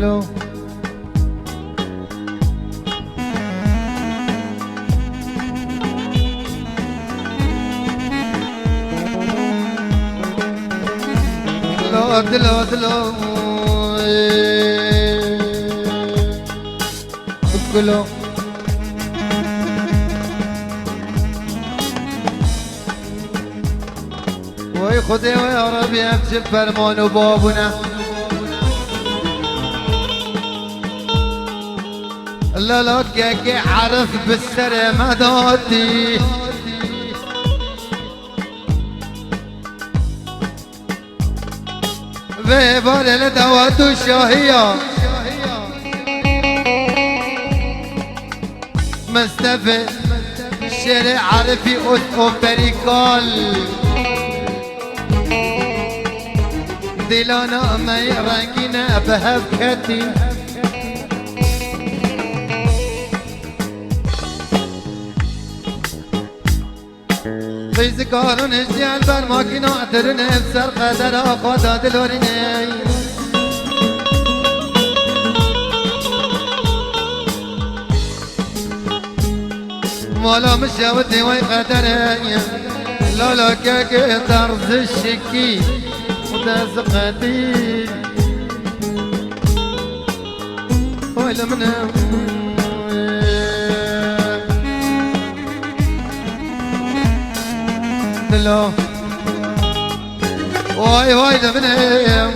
دلو دلو دلو كله وي خدي ويا ربي اكتب فرمان وبابنا لا لا كي عرف بالسر مداتي بيبال الدوات الشاهية مستفى الشارع عرفي اوبريكال دلانا ما يرقينا بهبكتي بيزكارون الجيال برماكينا اعترن بسر قدر اخوة دلوريني مولا مشاوتي وي قدري لا لا كاكي طرز الشكي وتزقتي ويلا منهم لا واي واي لمنهم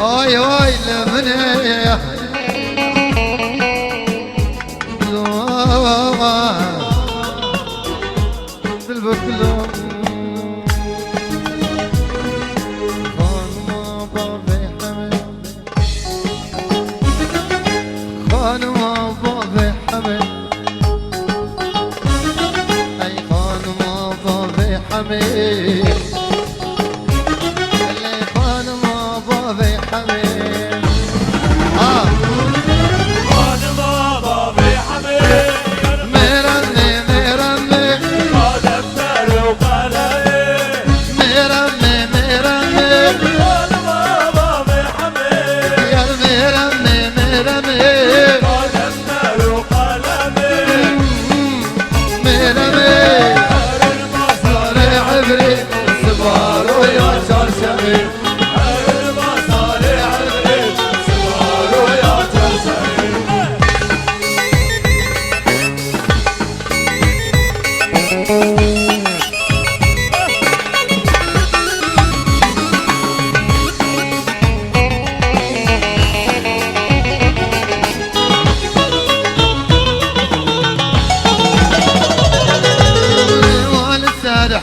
واي واي لمنهم بالبكلو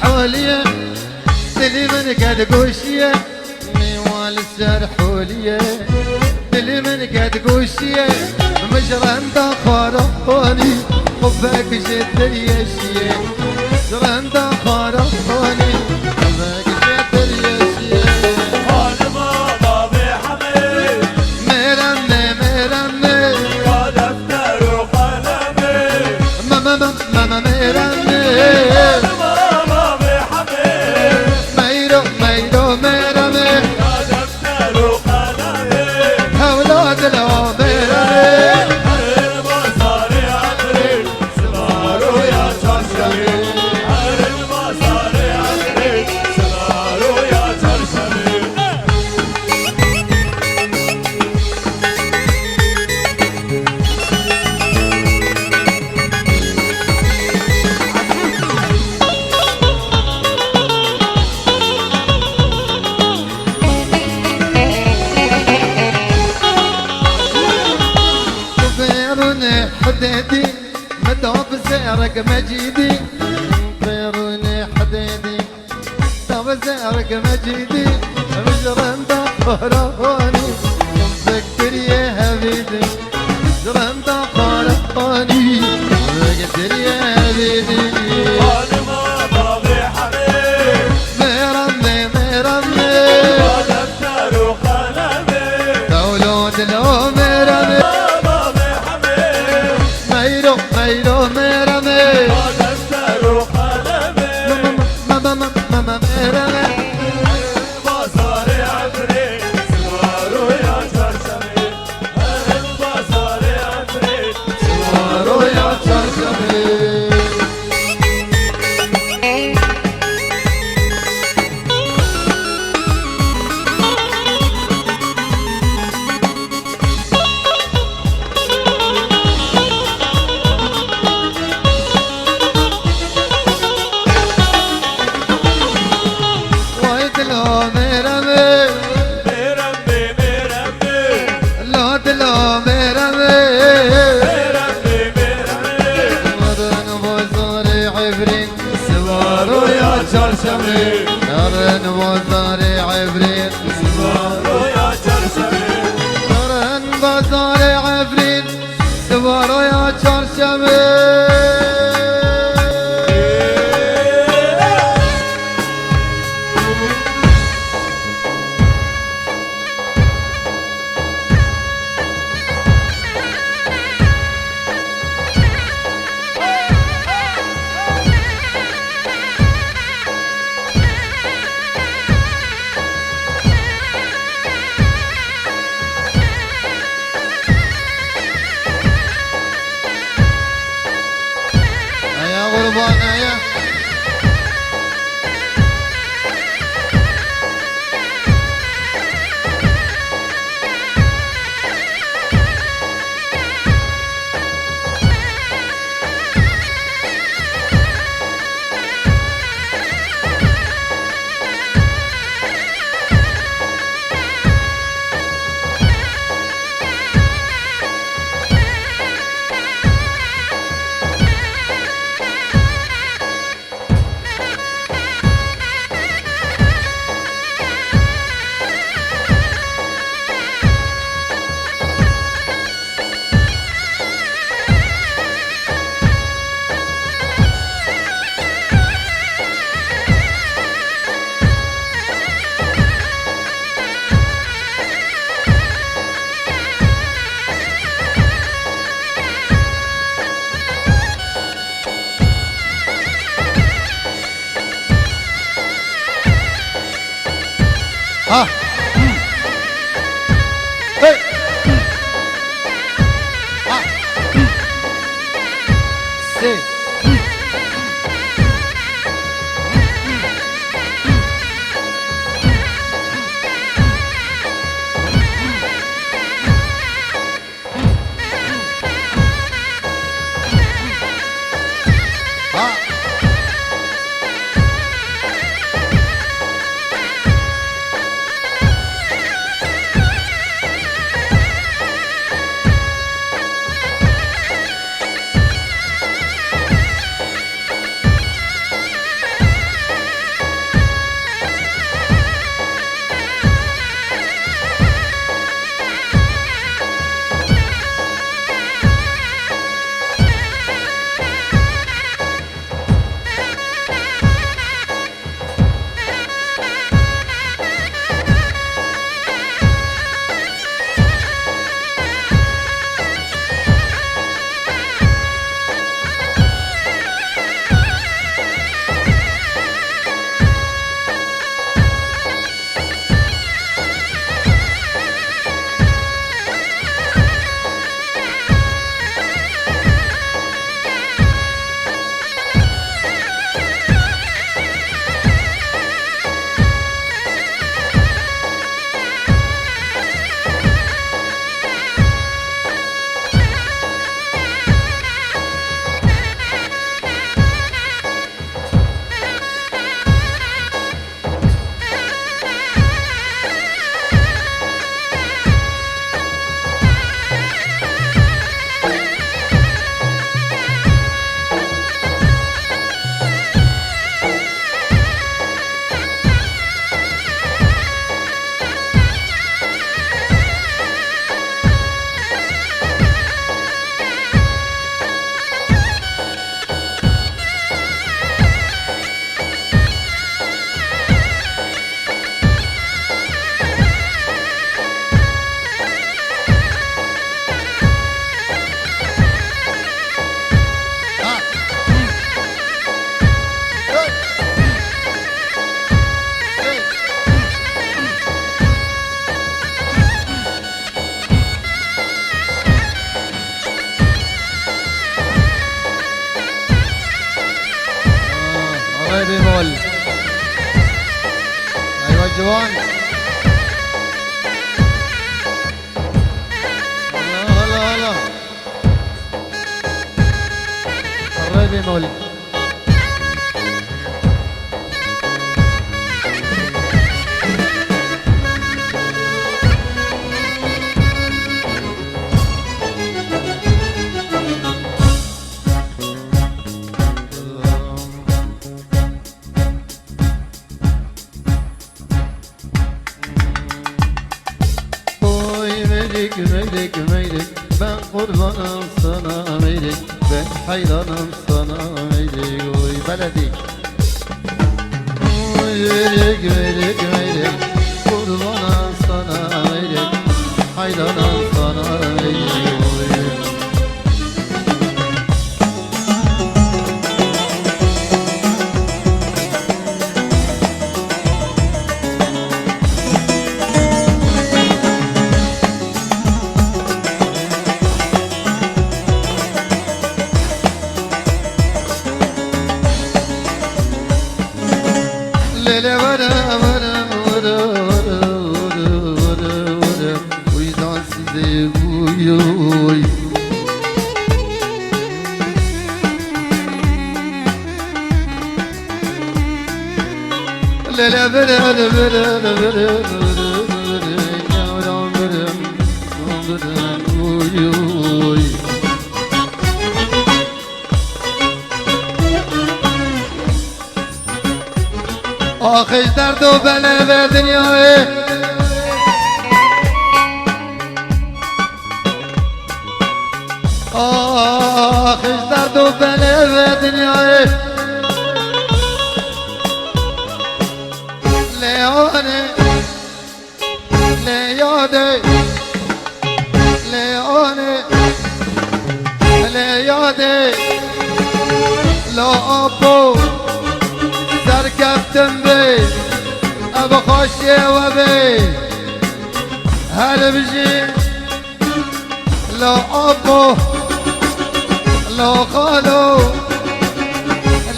حوليه دلي من قد قوشيه ميوال السرحوليه دلي من قد قوشيه مجران دخراني حبك جد اليشيه مجران دخراني حبك جد اليشيه انا ما ضابي حميد مرمي مرمي يا دفتر وقلمي ماما ماما مرمي حديدي مدعو بسعرك مجيدي طيروني حديدي مدعو بسعرك مجيدي مجرم دخراني فكر يا حبيبي مجرم دخراني فكر يا حبيبي انا ما ضابي حميد مرمي مرمي يا دفتر وقلمي دولود لو مرمي ميرو مرمي دفتر وقلمي ماما ميرمي ما صار عفريت عفرين سوارو يا شرشمي نارن بازار عفرين سوارو يا شرشمي نارن بازار عفرين سوارو يا çarşamı Ha. Hey. Ha. Si. Ha. بيمول ايوه الجوان هلا هلا الري بيمول hayranım sana Eylik oy beledi Eylik eylik eylik Kurbanım sana eylik Hayranım sana eylik oy Lele vara vara vara vara vara vara vara Uydan size uyuy Lele vara vara vara vara vara Yavrum vara uyuy آخش درد و بله به دنیای آخش درد و بله به دنیای لیانه لیاده لیانه لیاده لا آبو سرکفتم بی ابو خوشی و بی هر بجی لا ابو لا خالو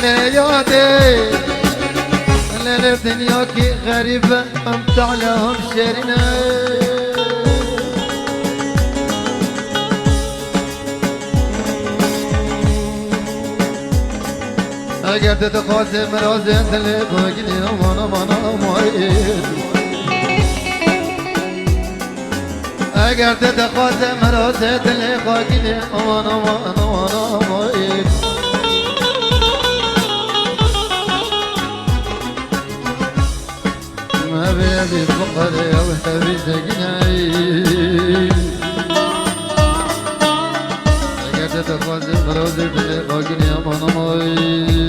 لیادی لیل دنیا کی غریب هم تعلم شرینه اگر دت خواسته مراز دل بگیری امان امان اماید اگر دت خواسته مراز دل بگیری امان امان امان اماید ما بيبي فقري وحبي زقناي اگر دت خواسته مراز دل بگیری امان اماید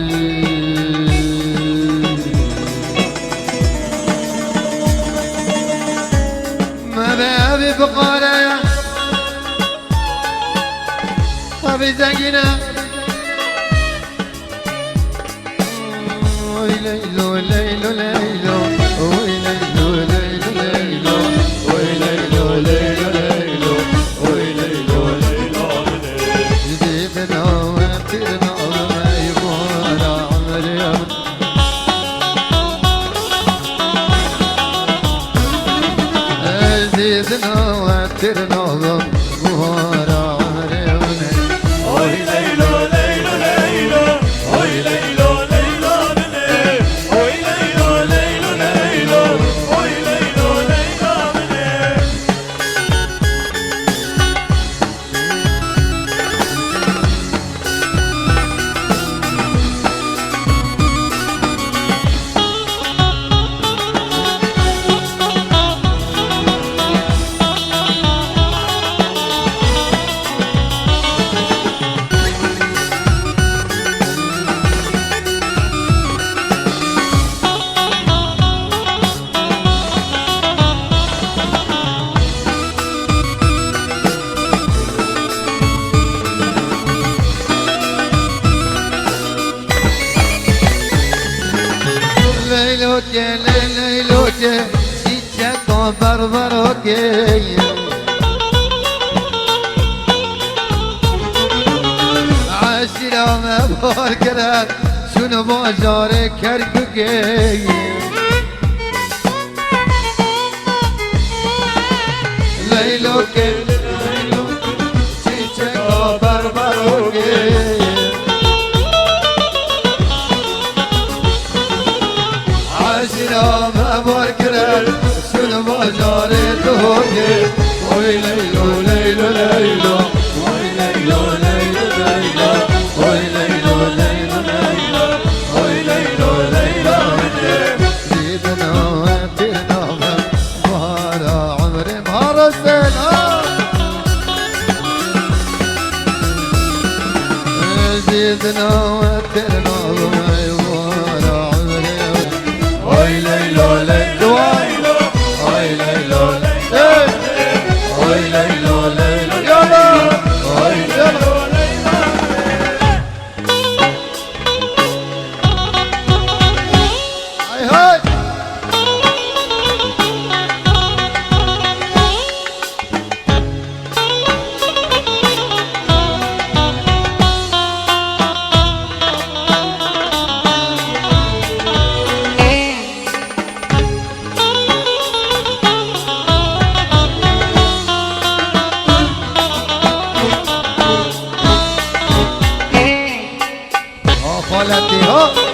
أبي بقارة أبي زقنا وي ليلو ليلو ليلو وي ليلو ليلو ليلو وي ليلو ليلو ليلو وي ليلو ليلو جديدنا وابتدنا وما يبغى عمري زيدنا واترنا وهارا عمرنا Oy leylo leylo leylo Oy leylo leylo leylo Oy leylo leylo leylo Oy leylo leylo leylo ليلوكي ليلوكي شيشك وبربروكي عاشرة ما باركرات شنو بازار كركوكي ليلوكي شيشك وبربروكي ما باركرل شنو بازار توكي وي ليلو ليلو ليلو وي ليلو ليلو ليلو وي ليلو ليلو ليلو وي ليلو ليلو زيدنا وابتنا بهار عمري بهار السنة وزيدنا وترنا ويوانا عمري وي ليلو ليلو ليلو وي ليلو ليلو وي ليلو ليلو يلا وي ليلو ليلو هاي هاي خالتي ها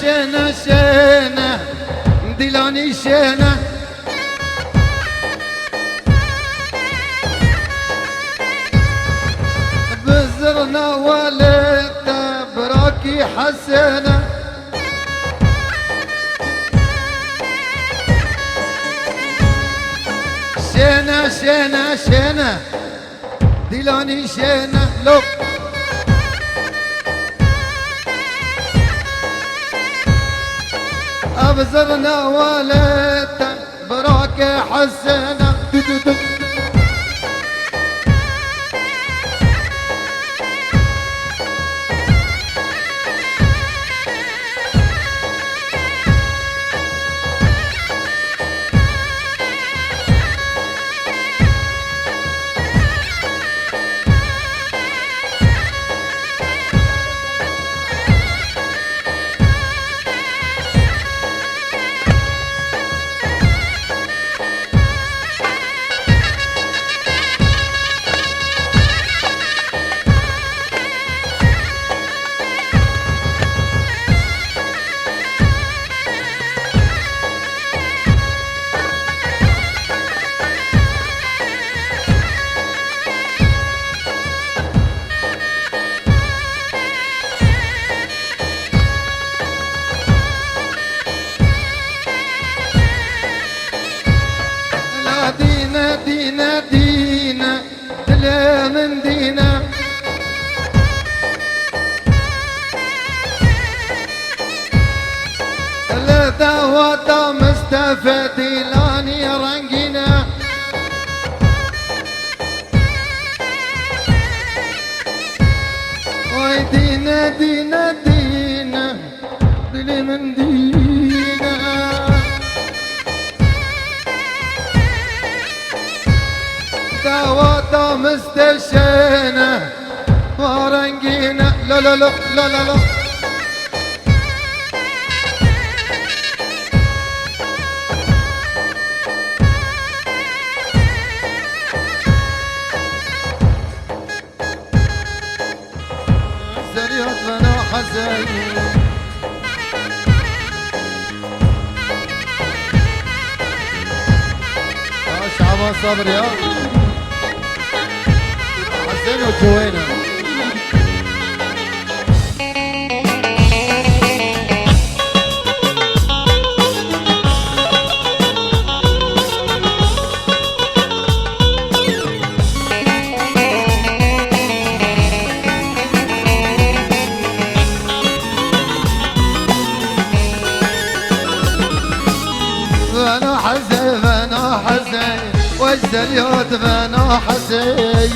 شينة شينة دلاني شينة بزرنا ولدنا براكي حسنة شينة شينة شينة دلاني شينة لو أبزرنا ولدنا براكي حسنة دينا دينا دينا دلا من دينا لا دعوة مستفاد لاني رنقنا وي دينا دينا دينا دلا من دينا دعوة مستشينا ورنقينا لا لا لا لا لا لا زريت بنا حزين شعبان صبر يا حسين وجوينا بنا حسين بنا حسين والزليوت بنا حسين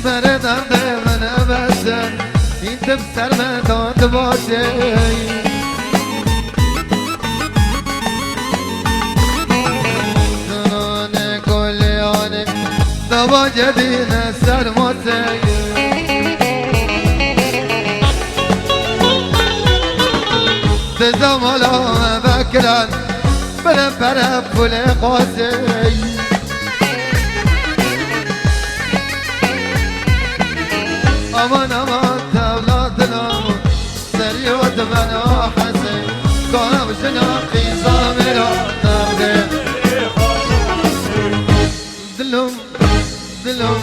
برد أرضي من أبسن انت بسر من دوت باشي زنوني كل يوني دبا جدينا سر موتي تزملو بكرا بلبرب كل قاسي امان امان تولادنا سريوت بنا حسين كانوا بشناقي صامرا نبغي دلهم دلهم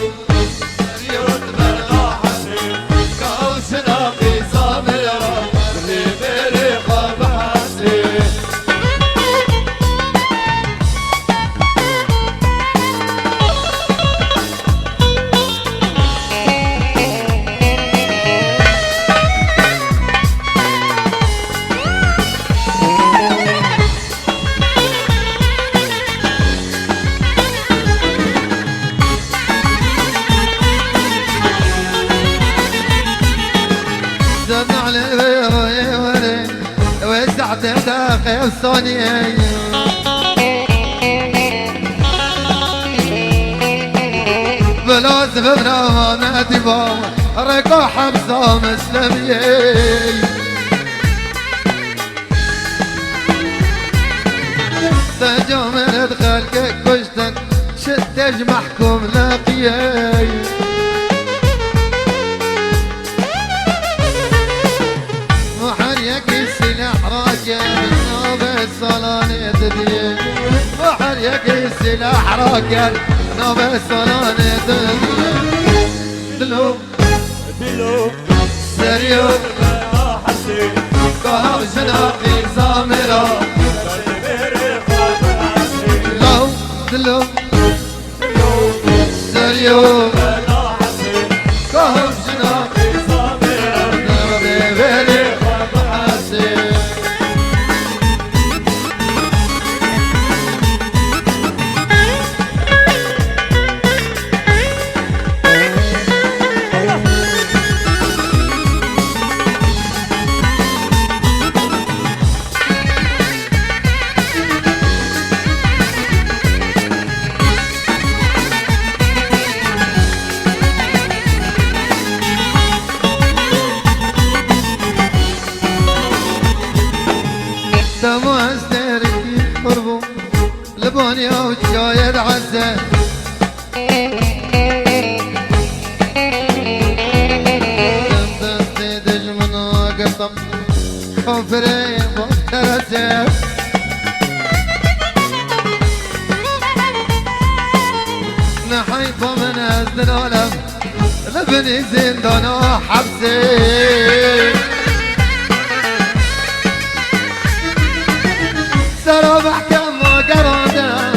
سريوت بنا حسين كانوا بشناقي صامرا اللي بريقة بحسين وسعت داخل صوني بلاز ببنا ما تبا ركو حبسة مسلمي تجمر دخلك كشتك شتج محكوم لاقيي يكي سلاح راكن نوبة سلاني دلو سريو كهو جناقي زامرة لو دلو سريو كهو جناقي زامرة بيبيري حسين تماس تركي قربو لبانيا وجايد عزة تمدستي دجمنا قطم خفري مخترسة نحيفة من أزل العالم لبني زندان حبسي سراب حكم وقراده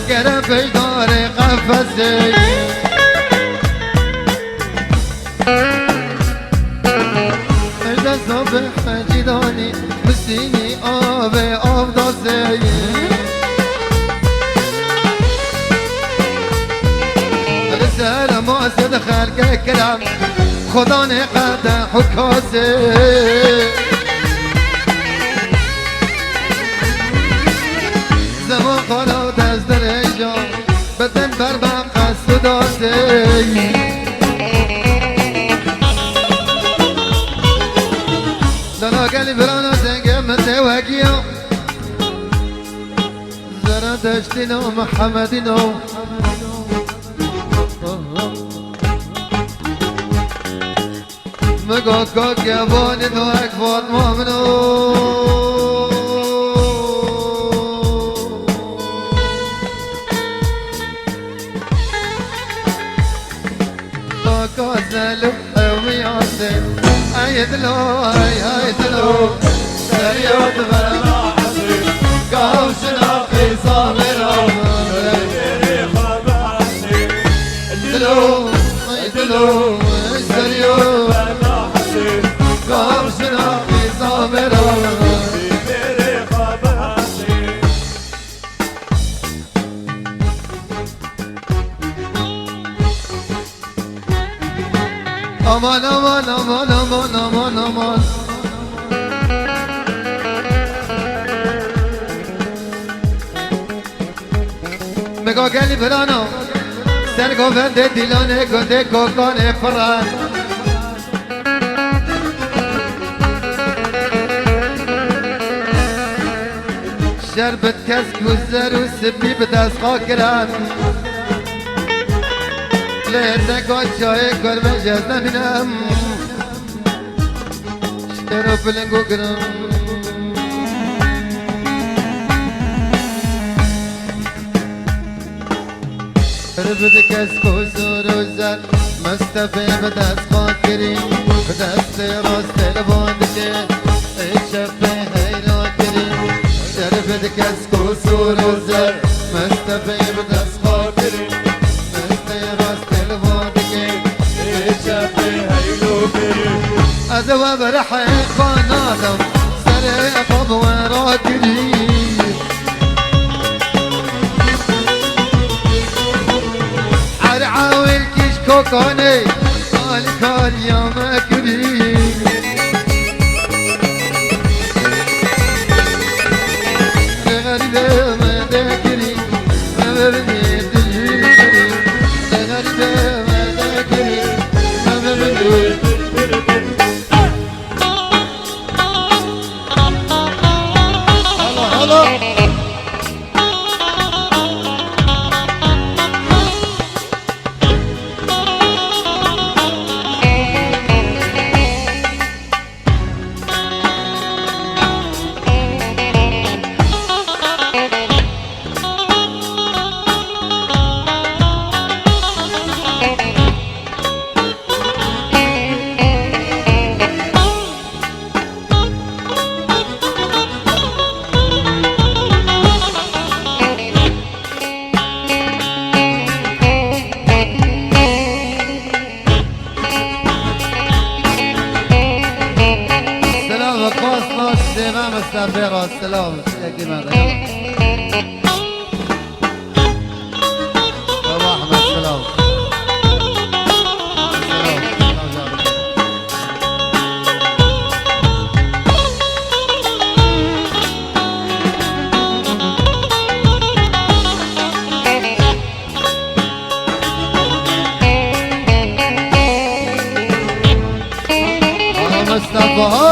قرب في داري قفزي إذا صبح جداني مسيني آبي أفضل زي رسالة ما صد خلق كلام خداني قد حكاسي زمان خالا دست رجا بدن بردم قصد داستی دانا گلی برانا زنگه متوگیا زرا دشتینا محمدینا مگا کاک یابانی دو اکفاد مامنو كازل وياسين ايدلو ايدلو سريوت بلا حسين كاوشنا في صامرة ايدلو ايدلو سريوت بلا حسين كاوشنا في صامرة aman aman aman aman aman aman مگا گلی برانا سر گوونده دیلانه گنده کوکانه فران شربت کس گذر و سبی به دست خاکران لیده گاد جای کار به جز نبینم شتر و پلنگو گرم ربد کس کسور و زد مستفی به دست خاکری به دست راست لباند که شفه حیران کری ربد کس کسور و زد مستفی به دست خاکری أذوب رحي خاناتم سريقب وراكري عرعاوي الكيش كوكوني قال كار يا مكري غريبة ما ذاكري ما بني تجري غريبة ما ذاكري ما بني زيما مستفير السلام سيدي ماذا يلا أحمد السلام مصطفى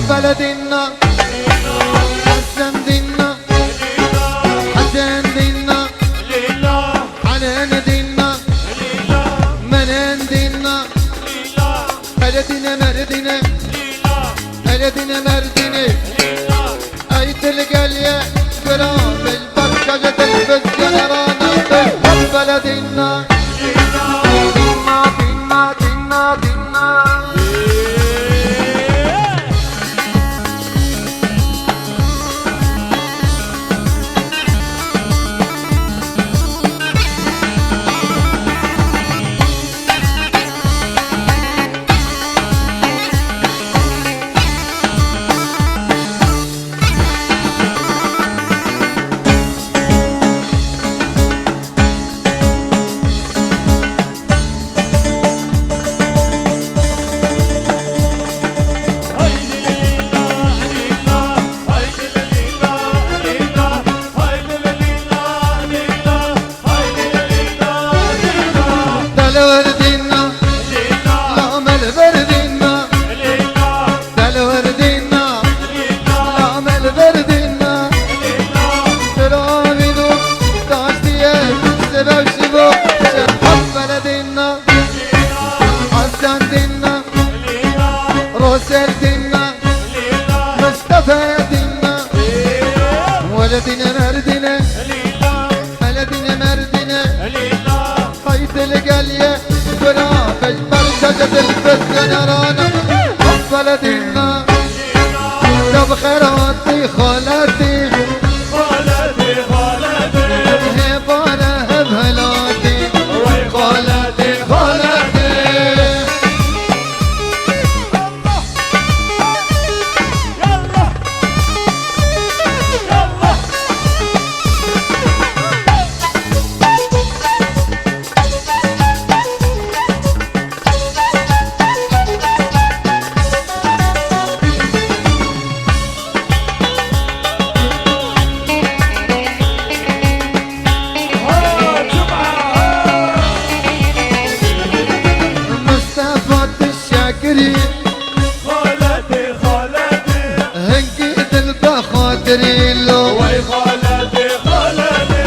بلدنا حسن دينا حسن دينا حنان دينا منان دينا بلدنا مردنا بلدنا مردنا ايت القلية قراب البركة تلبس جنرانا بلدنا دينا دينا خاطري لو وي خالتي خالتي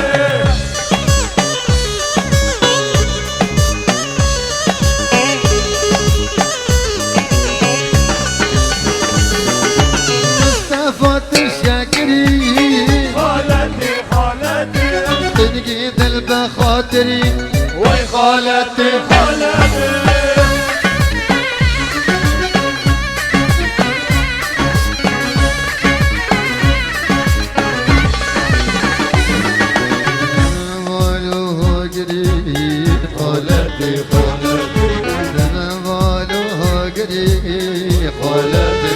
مصطفى الشاكري خالتي خالتي تنقيد البخاطري وي خالتي خالتي والو قريب خالتي خالتي انا والو قريب خالتي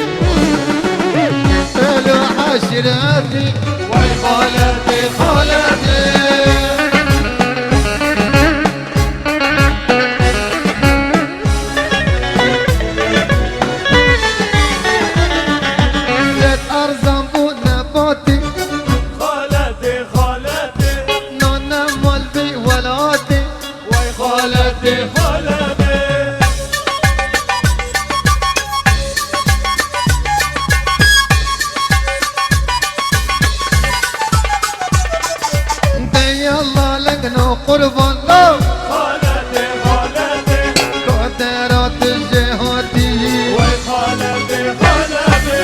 الو عشراتي وي خالتي خالتي زيت ارزم ونباتي خالتي خالتي نانا مالبي ولاتي وي خالتي خالتي دي الله لقنا قربان لو خالتي خالتي قدرات جهاتي وي خالتي خالتي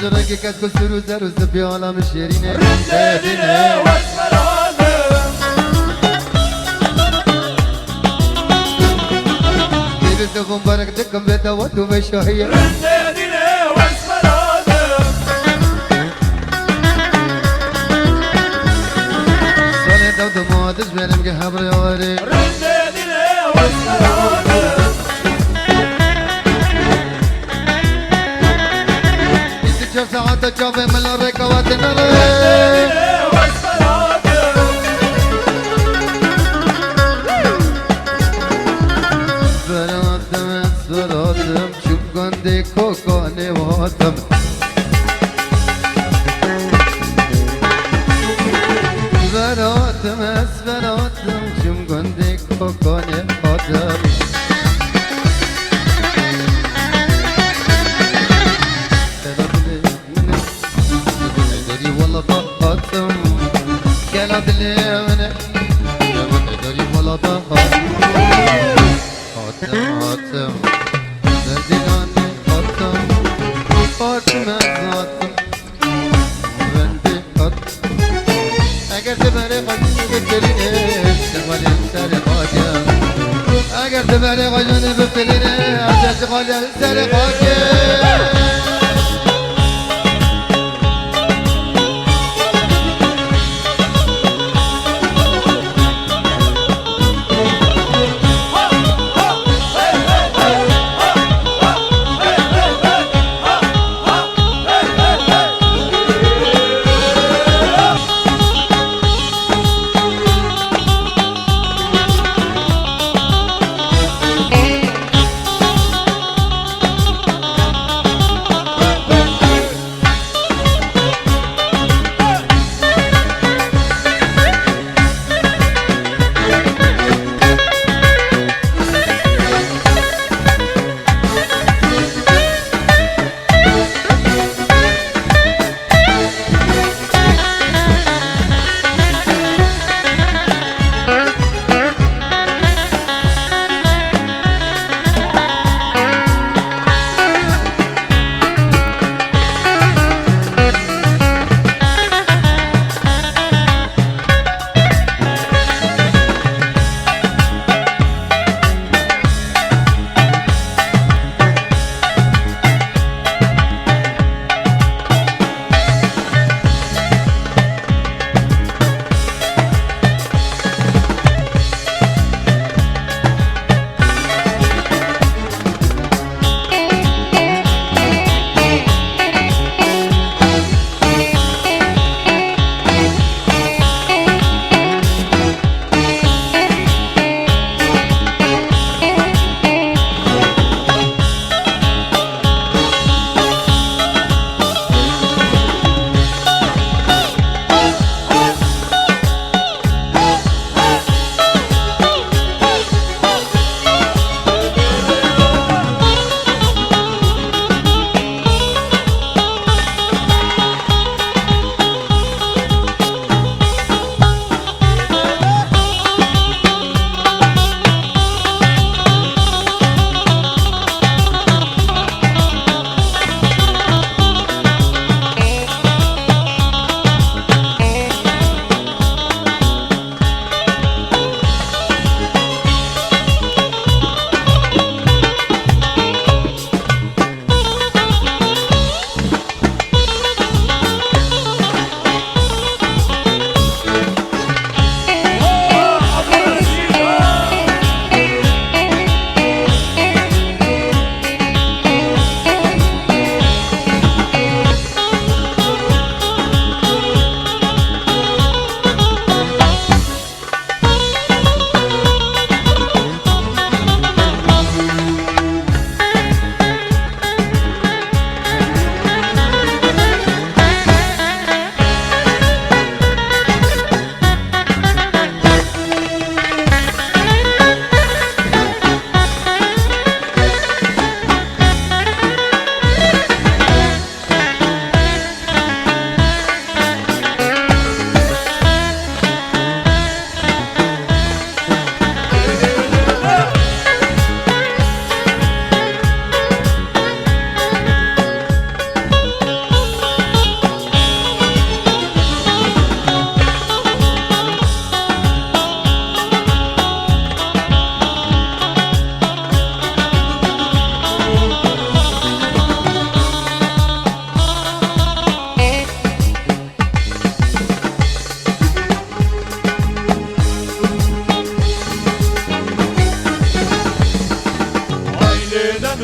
جرقي كتكل سروزة روز بيالا مشيرينة رنداديني واسمر هذا تيرتكم بركتكم بيتا ودو مشاهية رنداديني واسمر هذا صالي دود مادش بينم قهبر يوري رنداديني واسمر هذا تشوف ساعات تشوف من الركوات نرى رنداديني واسمر هذا سراتم سراتم شوف قندي كوكوني واتم سراتم سراتم شوف قندي كوكوني واتم داري والله طاقتم كلا دلي منك داري والله طاقتم هاتم هاتم زندگانی هاتم هاتم هاتم بندی هاتم اگر تبری قجنی ببتلینه شغالی سر خاکم اگر تبری قجنی ببتلینه شغالی سر خاکم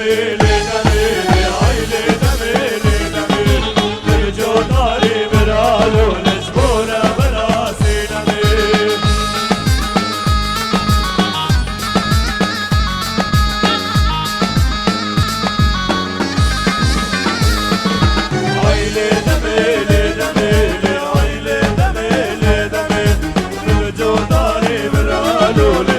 دميلي دميلي عيلي دميلي دميلي ترجو ناري برالو لجبورة براسي دميلي عيلي دميلي دميلي عيلي دميلي دميلي ترجو ناري برالو